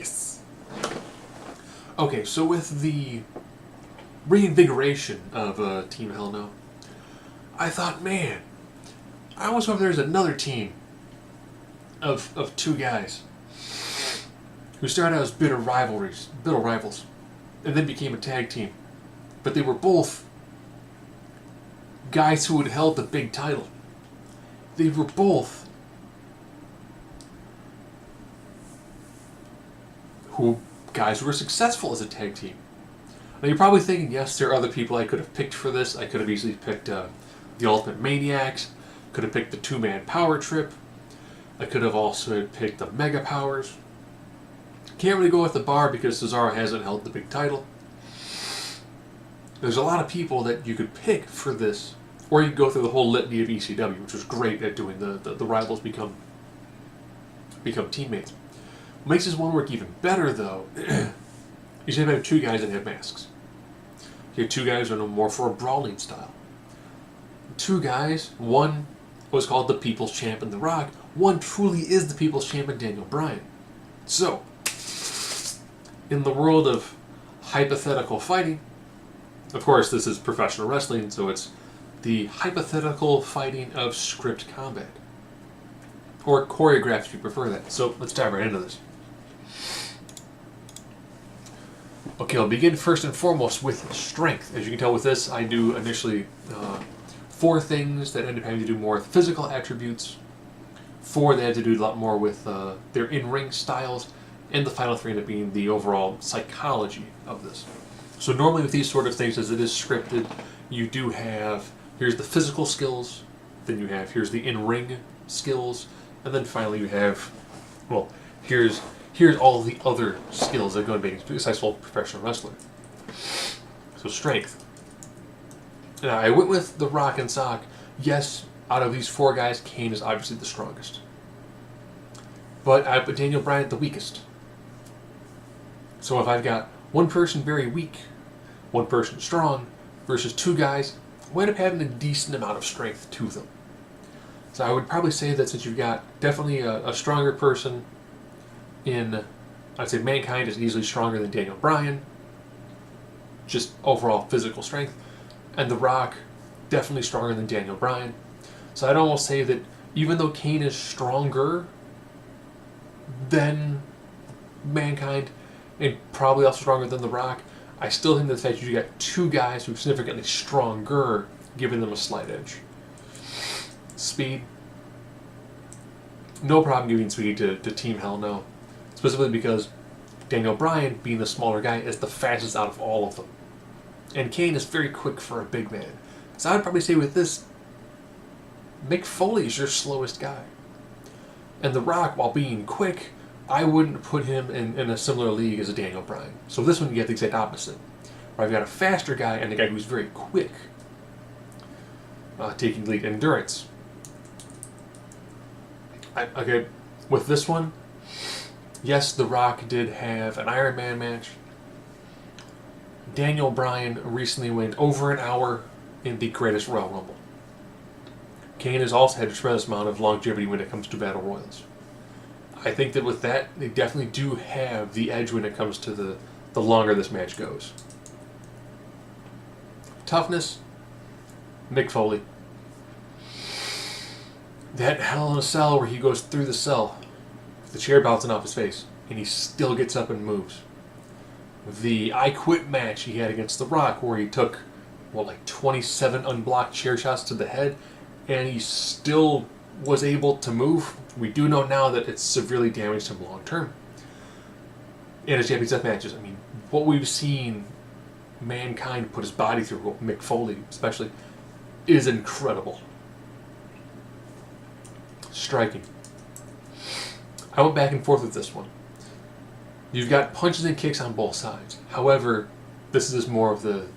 Yes. Okay, so with the reinvigoration of Team Hell No, I thought, man, I almost wonder if there's another team of two guys who started out as bitter rivals, and then became a tag team. But they were both guys who had held the big title. They were both guys who were successful as a tag team. Now you're probably thinking, yes, there are other people I could have picked for this. I could have easily picked the Ultimate Maniacs. Could have picked the two-man Power Trip. I could have also picked the Mega Powers. Can't really go with the Bar because Cesaro hasn't held the big title. There's a lot of people that you could pick for this, or you could go through the whole litany of ECW, which was great at doing the rivals become teammates. What makes this one work even better, though, is you have two guys that have masks. You have two guys that are more for a brawling style. Two guys, one was called the People's Champ in The Rock, one truly is the People's Champ in Daniel Bryan. So, in the world of hypothetical fighting, of course this is professional wrestling, so it's the hypothetical fighting of script combat. Or choreographed if you prefer that. So let's dive right into this. Okay, I'll begin first and foremost with strength. As you can tell with this, I do initially 4 things that end up having to do more with physical attributes, 4 that had to do a lot more with their in-ring styles, and the final 3 end up being the overall psychology of this. So normally with these sort of things, as it is scripted, you do have, here's the physical skills, then you have, here's the in-ring skills, and then finally you have, well, here's all the other skills that go to being a successful professional wrestler. So strength. Now I went with The Rock and Sock. Yes, out of these 4 guys, Kane is obviously the strongest. But I put Daniel Bryan the weakest. So if I've got one person very weak, one person strong, versus 2 guys, we end up having a decent amount of strength to them. So I would probably say that since you've got definitely a stronger person in, I'd say Mankind is easily stronger than Daniel Bryan, just overall physical strength, and The Rock definitely stronger than Daniel Bryan. So I'd almost say that even though Kane is stronger than Mankind, and probably also stronger than The Rock, I still think that the fact that you got 2 guys who are significantly stronger, giving them a slight edge. Speed. No problem giving speed to Team Hell No. Specifically because Daniel Bryan, being the smaller guy, is the fastest out of all of them. And Kane is very quick for a big man. So I would probably say with this, Mick Foley is your slowest guy. And The Rock, while being quick, I wouldn't put him in a similar league as a Daniel Bryan. So this one you get the exact opposite. Where I've got a faster guy and a guy who's very quick, taking lead endurance. Okay, with this one, yes, The Rock did have an Iron Man match. Daniel Bryan recently went over an hour in the Greatest Royal Rumble. Kane has also had a tremendous amount of longevity when it comes to Battle Royals. I think that with that, they definitely do have the edge when it comes to the longer this match goes. Toughness, Mick Foley. That Hell in a Cell where he goes through the cell, with the chair bouncing off his face, and he still gets up and moves. The I Quit match he had against The Rock where he took, 27 unblocked chair shots to the head, and he still was able to move. We do know now that it's severely damaged him long term. And his Japanese death matches, I mean, what we've seen Mankind put his body through, Mick Foley especially, is incredible. Striking. I went back and forth with this one. You've got punches and kicks on both sides. However, this is more of the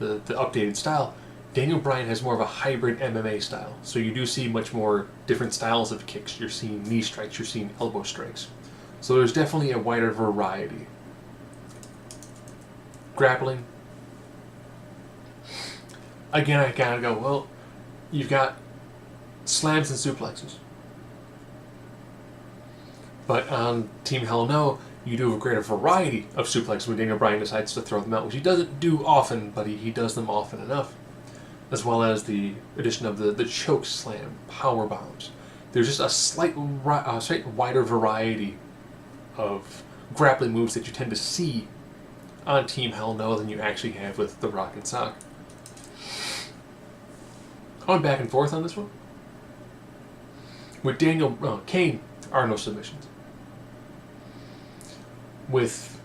updated style. Daniel Bryan has more of a hybrid MMA style. So you do see much more different styles of kicks. You're seeing knee strikes, you're seeing elbow strikes. So there's definitely a wider variety. Grappling. Again, I gotta go, well, you've got slams and suplexes. But on Team Hell No, You do a greater variety of suplexes when Daniel Bryan decides to throw them out, which he doesn't do often, but he does them often enough. As well as the addition of the choke slam, power bombs. There's just a slight wider variety of grappling moves that you tend to see on Team Hell No than you actually have with The Rock and Sock. Going back and forth on this one. With Kane, are no submissions. With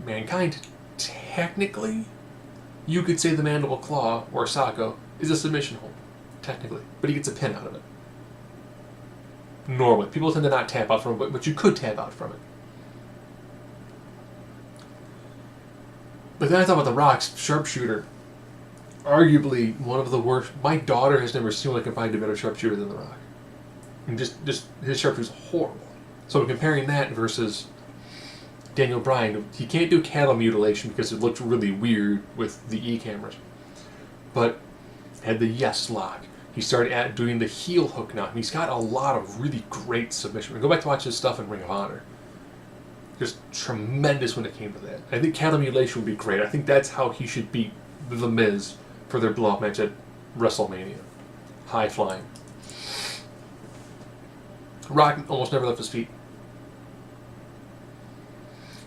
Mankind, technically, you could say the Mandible Claw, or Sacco, is a submission hold, technically. But he gets a pin out of it. Normally. People tend to not tap out from it, but you could tap out from it. But then I thought about The Rock's sharpshooter. Arguably one of the worst. My daughter has never seen one that can find a better sharpshooter than The Rock. And just his sharpshooter is horrible. So I'm comparing that versus Daniel Bryan. He can't do cattle mutilation because it looked really weird with the E cameras. But had the yes lock. He started doing the heel hook now. And he's got a lot of really great submission. Go back to watch his stuff in Ring of Honor. Just tremendous when it came to that. I think cattle mutilation would be great. I think that's how he should beat The Miz for their blow-up match at WrestleMania. High flying. Rock almost never left his feet.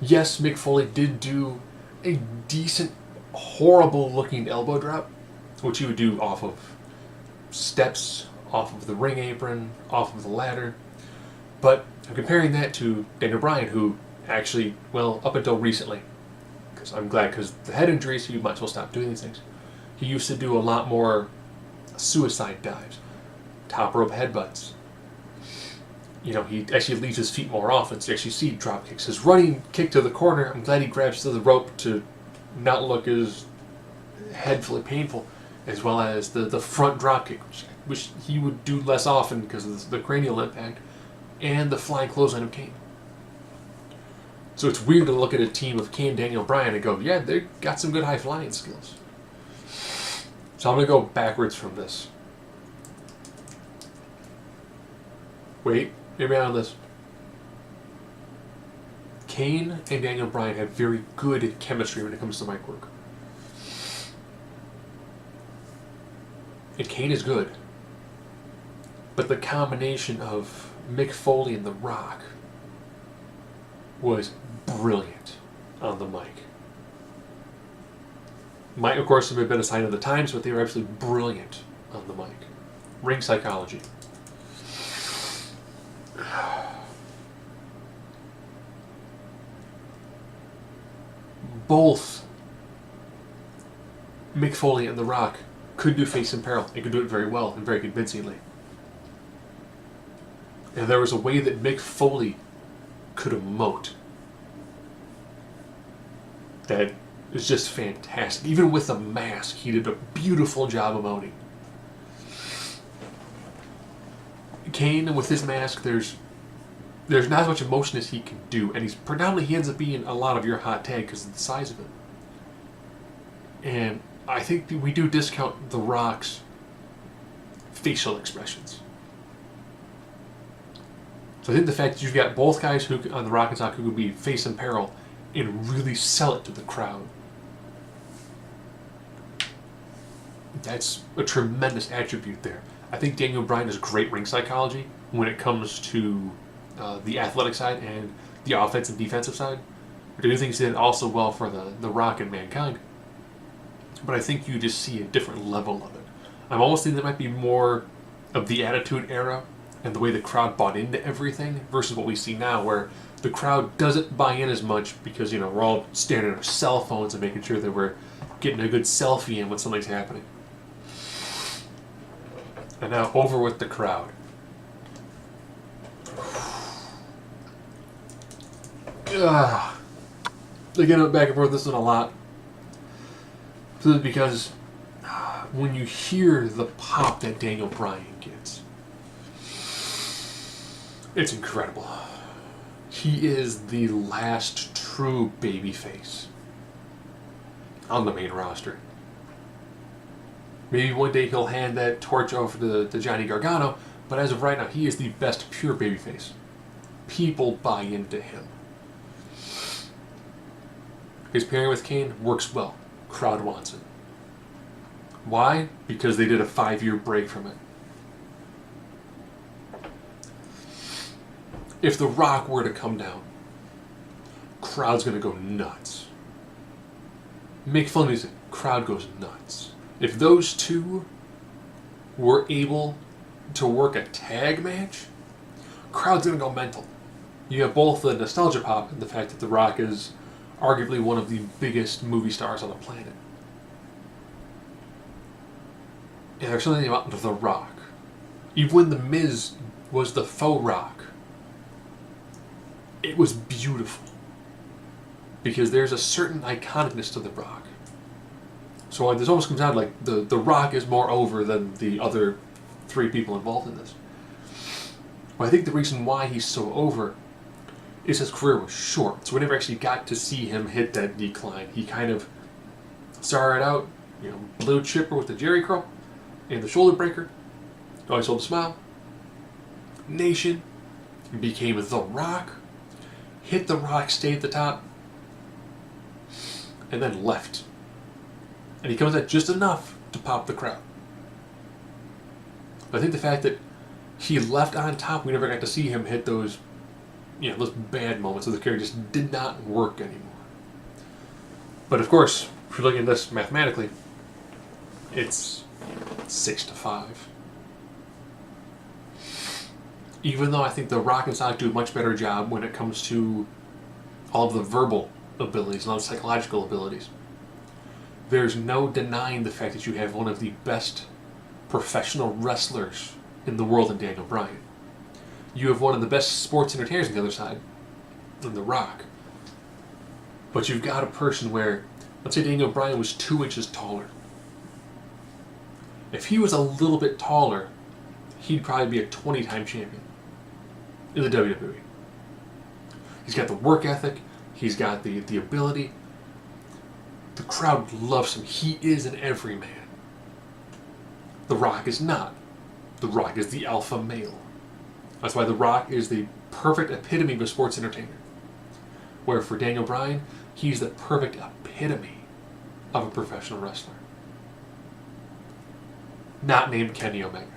Yes, Mick Foley did do a decent, horrible-looking elbow drop, which he would do off of steps, off of the ring apron, off of the ladder. But I'm comparing that to Daniel Bryan, who actually, well, up until recently, because I'm glad, because the head injury, so you might as well stop doing these things. He used to do a lot more suicide dives, top rope headbutts. You know, he actually leaves his feet more often, so you actually see drop kicks. His running kick to the corner, I'm glad he grabs to the rope to not look as headfully painful, as well as the front drop kick, which he would do less often because of the cranial impact, and the flying clothesline of Kane. So it's weird to look at a team of Kane, Daniel Bryan, and go, yeah, they've got some good high flying skills. So I'm going to go backwards from this. Wait, hear me out on this. Kane and Daniel Bryan have very good chemistry when it comes to mic work. And Kane is good. But the combination of Mick Foley and The Rock was brilliant on the mic. Might, of course, have been a sign of the times, but they were absolutely brilliant on the mic. Ring psychology. Both Mick Foley and The Rock could do face and peril. They could do it very well and very convincingly. And there was a way that Mick Foley could emote that is just fantastic. Even with a mask, he did a beautiful job emoting. Kane, with his mask, there's not as much emotion as he can do, and he ends up being a lot of your hot tag because of the size of it. And I think we do discount The Rock's facial expressions. So I think the fact that you've got both guys who on The Rock and Sock who could be face and peril and really sell it to the crowd, that's a tremendous attribute there. I think Daniel Bryan has great ring psychology when it comes to the athletic side and the offensive and defensive side. I do think he did also well for the Rock and Mankind. But I think you just see a different level of it. I'm almost thinking that might be more of the Attitude Era and the way the crowd bought into everything versus what we see now, where the crowd doesn't buy in as much because, you know, we're all staring at our cell phones and making sure that we're getting a good selfie in when something's happening. And now over with the crowd. Again, back and forth this one a lot. Because when you hear the pop that Daniel Bryan gets, it's incredible. He is the last true babyface on the main roster. Maybe one day he'll hand that torch over to Johnny Gargano, but as of right now, he is the best pure babyface. People buy into him. His pairing with Kane works well. Crowd wants it. Why? Because they did a 5-year break from it. If The Rock were to come down, crowd's gonna go nuts. Make fun music, crowd goes nuts. If those two were able to work a tag match, crowd's gonna go mental. You have both the nostalgia pop and the fact that The Rock is arguably one of the biggest movie stars on the planet. And there's something about The Rock. Even when The Miz was the faux Rock, it was beautiful. Because there's a certain iconicness to The Rock. So like, this almost comes out like the Rock is more over than the other 3 people involved in this. But I think the reason why he's so over is his career was short. So we never actually got to see him hit that decline. He kind of started out, blue chipper with the Jerry curl and the shoulder breaker. Always sold a smile. Nation. Became The Rock. Hit The Rock, stayed at the top. And then left. And he comes at just enough to pop the crowd. But I think the fact that he left on top, we never got to see him hit those bad moments where the character just did not work anymore. But of course, if you're looking at this mathematically, it's 6-5. Even though I think The Rock and Sonic do a much better job when it comes to all of the verbal abilities and all the psychological abilities, there's no denying the fact that you have one of the best professional wrestlers in the world in Daniel Bryan. You have one of the best sports entertainers on the other side, in The Rock. But you've got a person where, let's say Daniel Bryan was 2 inches taller. If he was a little bit taller, he'd probably be a 20-time champion in the WWE. He's got the work ethic, he's got the ability. The crowd loves him. He is an everyman. The Rock is not. The Rock is the alpha male. That's why The Rock is the perfect epitome of a sports entertainer. Where for Daniel Bryan, he's the perfect epitome of a professional wrestler. Not named Kenny Omega.